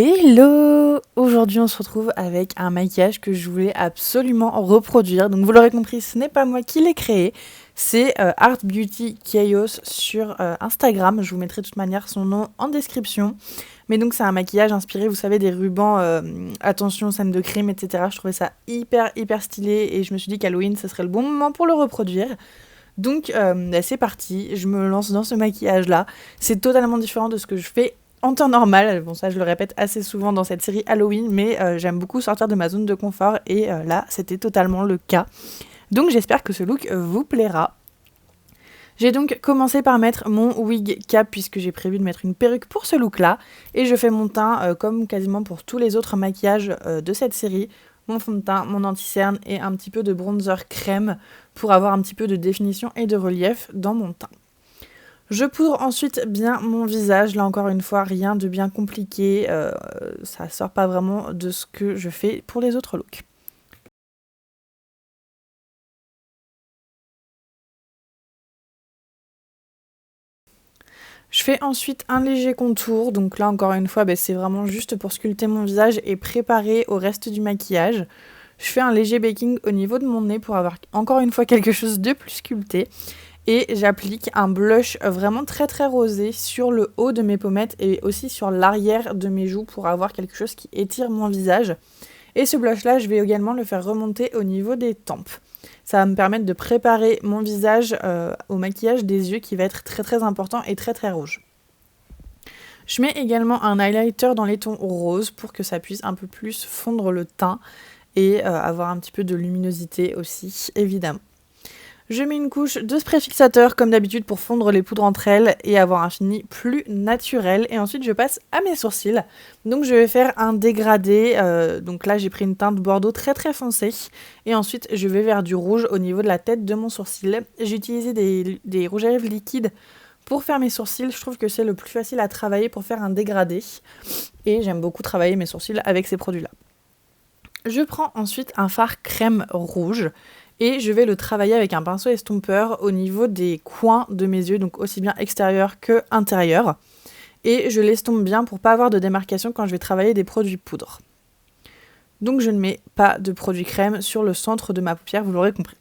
Hello! Aujourd'hui, on se retrouve avec un maquillage que je voulais absolument reproduire. Donc, vous l'aurez compris, ce n'est pas moi qui l'ai créé. C'est Art Beauty Chaos sur Instagram. Je vous mettrai de toute manière son nom en description. Mais donc, c'est un maquillage inspiré, vous savez, des rubans attention, scène de crime, etc. Je trouvais ça hyper stylé et je me suis dit qu'Halloween, ce serait le bon moment pour le reproduire. Donc, c'est parti. Je me lance dans ce maquillage-là. C'est totalement différent de ce que je fais en temps normal. Bon, ça je le répète assez souvent dans cette série Halloween, mais j'aime beaucoup sortir de ma zone de confort et là c'était totalement le cas. Donc j'espère que ce look vous plaira. J'ai donc commencé par mettre mon wig cap puisque j'ai prévu de mettre une perruque pour ce look là et je fais mon teint comme quasiment pour tous les autres maquillages de cette série. Mon fond de teint, mon anti-cerne et un petit peu de bronzer crème pour avoir un petit peu de définition et de relief dans mon teint. Je poudre ensuite bien mon visage, là encore une fois rien de bien compliqué, ça sort pas vraiment de ce que je fais pour les autres looks. Je fais ensuite un léger contour, donc là encore une fois c'est vraiment juste pour sculpter mon visage et préparer au reste du maquillage. Je fais un léger baking au niveau de mon nez pour avoir encore une fois quelque chose de plus sculpté. Et j'applique un blush vraiment très rosé sur le haut de mes pommettes et aussi sur l'arrière de mes joues pour avoir quelque chose qui étire mon visage. Et ce blush là, je vais également le faire remonter au niveau des tempes. Ça va me permettre de préparer mon visage au maquillage des yeux qui va être très important et très rouge. Je mets également un highlighter dans les tons roses pour que ça puisse un peu plus fondre le teint et avoir un petit peu de luminosité aussi, évidemment. Je mets une couche de spray fixateur comme d'habitude pour fondre les poudres entre elles et avoir un fini plus naturel. Et ensuite je passe à mes sourcils. Donc je vais faire un dégradé. Donc là j'ai pris une teinte bordeaux très foncée. Et ensuite je vais vers du rouge au niveau de la tête de mon sourcil. J'ai utilisé des rouges à lèvres liquides pour faire mes sourcils. Je trouve que c'est le plus facile à travailler pour faire un dégradé. Et j'aime beaucoup travailler mes sourcils avec ces produits-là. Je prends ensuite un fard crème rouge. Et je vais le travailler avec un pinceau estompeur au niveau des coins de mes yeux, donc aussi bien extérieur que intérieur. Et je l'estompe bien pour pas avoir de démarcation quand je vais travailler des produits poudre. Donc je ne mets pas de produit crème sur le centre de ma paupière, vous l'aurez compris.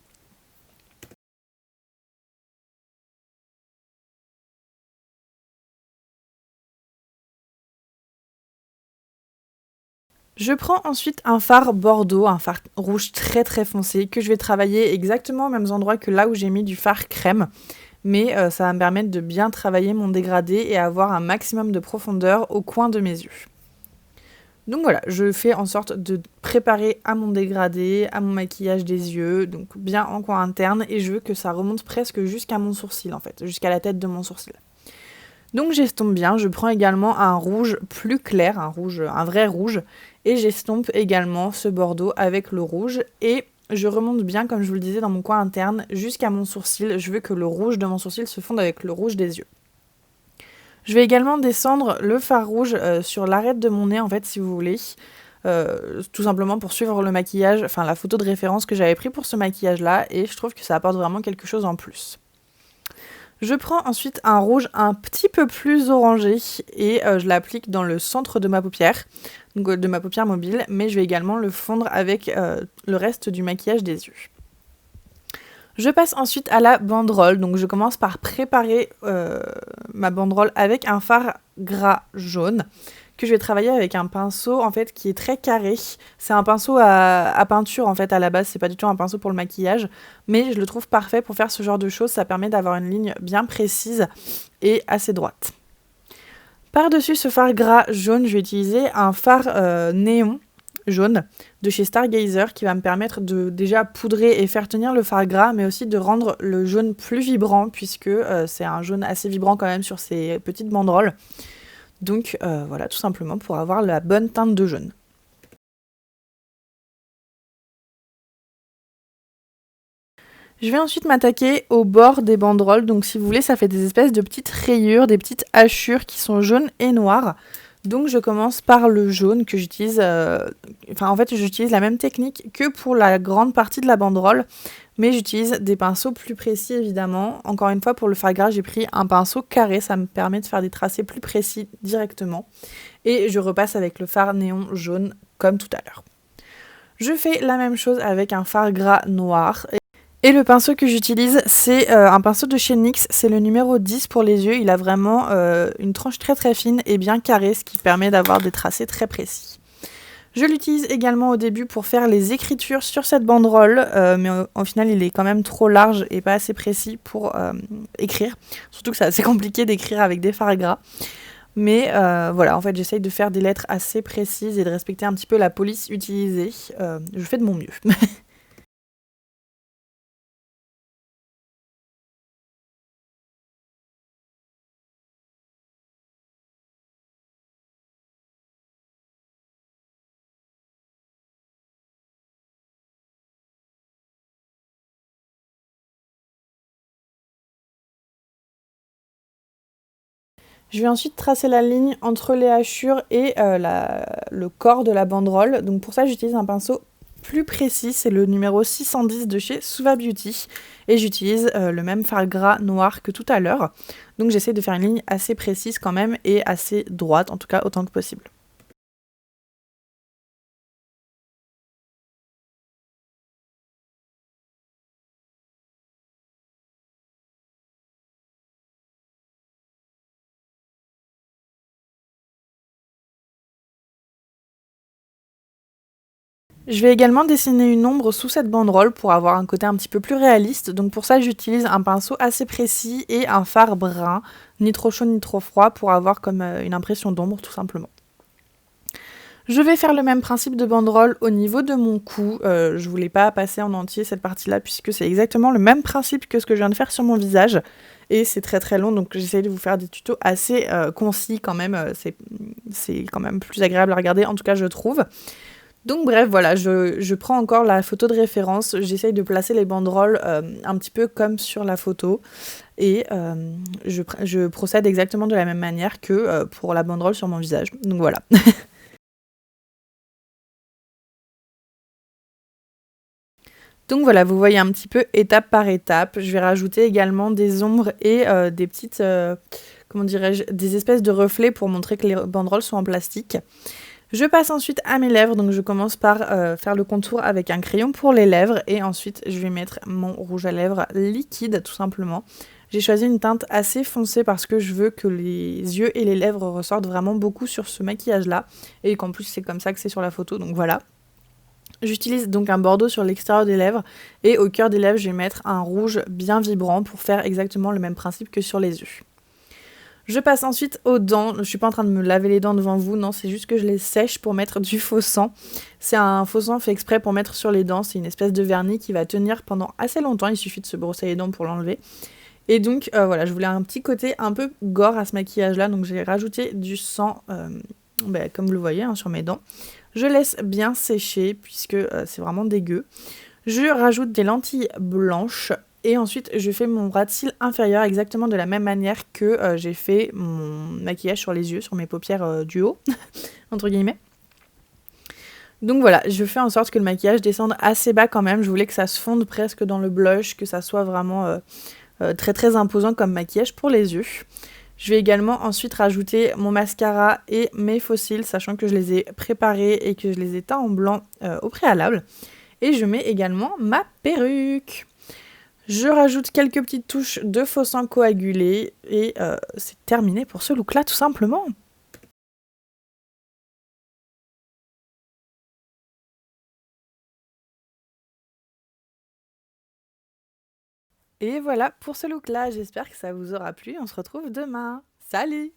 Je prends ensuite un fard bordeaux, un fard rouge très foncé, que je vais travailler exactement aux mêmes endroits que là où j'ai mis du fard crème. Mais ça va me permettre de bien travailler mon dégradé et avoir un maximum de profondeur au coin de mes yeux. Donc voilà, je fais en sorte de préparer à mon dégradé, à mon maquillage des yeux, donc bien en coin interne, et je veux que ça remonte presque jusqu'à mon sourcil en fait, jusqu'à la tête de mon sourcil. Donc j'estompe bien, je prends également un rouge plus clair, un vrai rouge, et j'estompe également ce bordeaux avec le rouge, et je remonte bien, comme je vous le disais, dans mon coin interne, jusqu'à mon sourcil. Je veux que le rouge de mon sourcil se fonde avec le rouge des yeux. Je vais également descendre le fard rouge sur l'arête de mon nez, en fait, si vous voulez. Tout simplement pour suivre le maquillage, enfin la photo de référence que j'avais pris pour ce maquillage-là, et je trouve que ça apporte vraiment quelque chose en plus. Je prends ensuite un rouge un petit peu plus orangé et je l'applique dans le centre de ma paupière, donc de ma paupière mobile, mais je vais également le fondre avec le reste du maquillage des yeux. Je passe ensuite à la banderole, donc je commence par préparer ma banderole avec un fard gras jaune que je vais travailler avec un pinceau en fait qui est très carré. C'est un pinceau à peinture en fait à la base, c'est pas du tout un pinceau pour le maquillage, mais je le trouve parfait pour faire ce genre de choses, ça permet d'avoir une ligne bien précise et assez droite. Par-dessus ce fard gras jaune, je vais utiliser un fard néon jaune de chez Stargazer qui va me permettre de déjà poudrer et faire tenir le fard gras, mais aussi de rendre le jaune plus vibrant puisque c'est un jaune assez vibrant quand même sur ces petites banderoles. Donc voilà, tout simplement pour avoir la bonne teinte de jaune. Je vais ensuite m'attaquer au bord des banderoles, donc si vous voulez ça fait des espèces de petites rayures, des petites hachures qui sont jaunes et noires. Donc je commence par le jaune que j'utilise, en fait j'utilise la même technique que pour la grande partie de la banderole, mais j'utilise des pinceaux plus précis évidemment. Encore une fois pour le fard gras j'ai pris un pinceau carré, ça me permet de faire des tracés plus précis directement. et je repasse avec le fard néon jaune comme tout à l'heure. Je fais la même chose avec un fard gras noir. Et le pinceau que j'utilise, c'est un pinceau de chez NYX, c'est le numéro 10 pour les yeux. Il a vraiment une tranche très très fine et bien carrée, ce qui permet d'avoir des tracés très précis. Je l'utilise également au début pour faire les écritures sur cette banderole, mais au final il est quand même trop large et pas assez précis pour écrire. Surtout que c'est assez compliqué d'écrire avec des fards gras. Mais voilà, en fait j'essaye de faire des lettres assez précises et de respecter un petit peu la police utilisée. Je fais de mon mieux. Je vais ensuite tracer la ligne entre les hachures et le corps de la banderole. Donc pour ça, j'utilise un pinceau plus précis, c'est le numéro 610 de chez Suva Beauty. Et j'utilise le même fard gras noir que tout à l'heure. Donc j'essaie de faire une ligne assez précise quand même et assez droite, en tout cas autant que possible. Je vais également dessiner une ombre sous cette banderole pour avoir un côté un petit peu plus réaliste. Donc pour ça, j'utilise un pinceau assez précis et un fard brun, ni trop chaud ni trop froid, pour avoir comme une impression d'ombre tout simplement. Je vais faire le même principe de banderole au niveau de mon cou. Je voulais pas passer en entier cette partie-là puisque c'est exactement le même principe que ce que je viens de faire sur mon visage. Et c'est très très long, donc j'essaie de vous faire des tutos assez concis quand même. C'est quand même plus agréable à regarder, en tout cas je trouve. Donc bref, voilà, je prends encore la photo de référence, j'essaye de placer les banderoles un petit peu comme sur la photo et je procède exactement de la même manière que pour la banderole sur mon visage. Donc voilà. Donc voilà, vous voyez un petit peu étape par étape. Je vais rajouter également des ombres et des petites, comment dirais-je, des espèces de reflets pour montrer que les banderoles sont en plastique. Je passe ensuite à mes lèvres, donc je commence par faire le contour avec un crayon pour les lèvres et ensuite je vais mettre mon rouge à lèvres liquide tout simplement. J'ai choisi une teinte assez foncée parce que je veux que les yeux et les lèvres ressortent vraiment beaucoup sur ce maquillage là et qu'en plus c'est comme ça que c'est sur la photo, donc voilà. J'utilise donc un bordeaux sur l'extérieur des lèvres et au cœur des lèvres je vais mettre un rouge bien vibrant pour faire exactement le même principe que sur les yeux. Je passe ensuite aux dents. Je suis pas en train de me laver les dents devant vous, non, c'est juste que je les sèche pour mettre du faux sang. C'est un faux sang fait exprès pour mettre sur les dents. C'est une espèce de vernis qui va tenir pendant assez longtemps. Il suffit de se brosser les dents pour l'enlever. Et donc voilà, je voulais un petit côté un peu gore à ce maquillage-là, donc j'ai rajouté du sang, comme vous le voyez, hein, sur mes dents. Je laisse bien sécher puisque c'est vraiment dégueu. Je rajoute des lentilles blanches. Et ensuite, je fais mon ras de cils inférieur exactement de la même manière que j'ai fait mon maquillage sur les yeux, sur mes paupières du haut, entre guillemets. Donc voilà, je fais en sorte que le maquillage descende assez bas quand même. Je voulais que ça se fonde presque dans le blush, que ça soit vraiment très très imposant comme maquillage pour les yeux. Je vais également ensuite rajouter mon mascara et mes faux cils, sachant que je les ai préparés et que je les ai teints en blanc au préalable. Et je mets également ma perruque. Je rajoute quelques petites touches de faux sang coagulé et c'est terminé pour ce look-là tout simplement. Et voilà pour ce look-là, j'espère que ça vous aura plu. On se retrouve demain. Salut!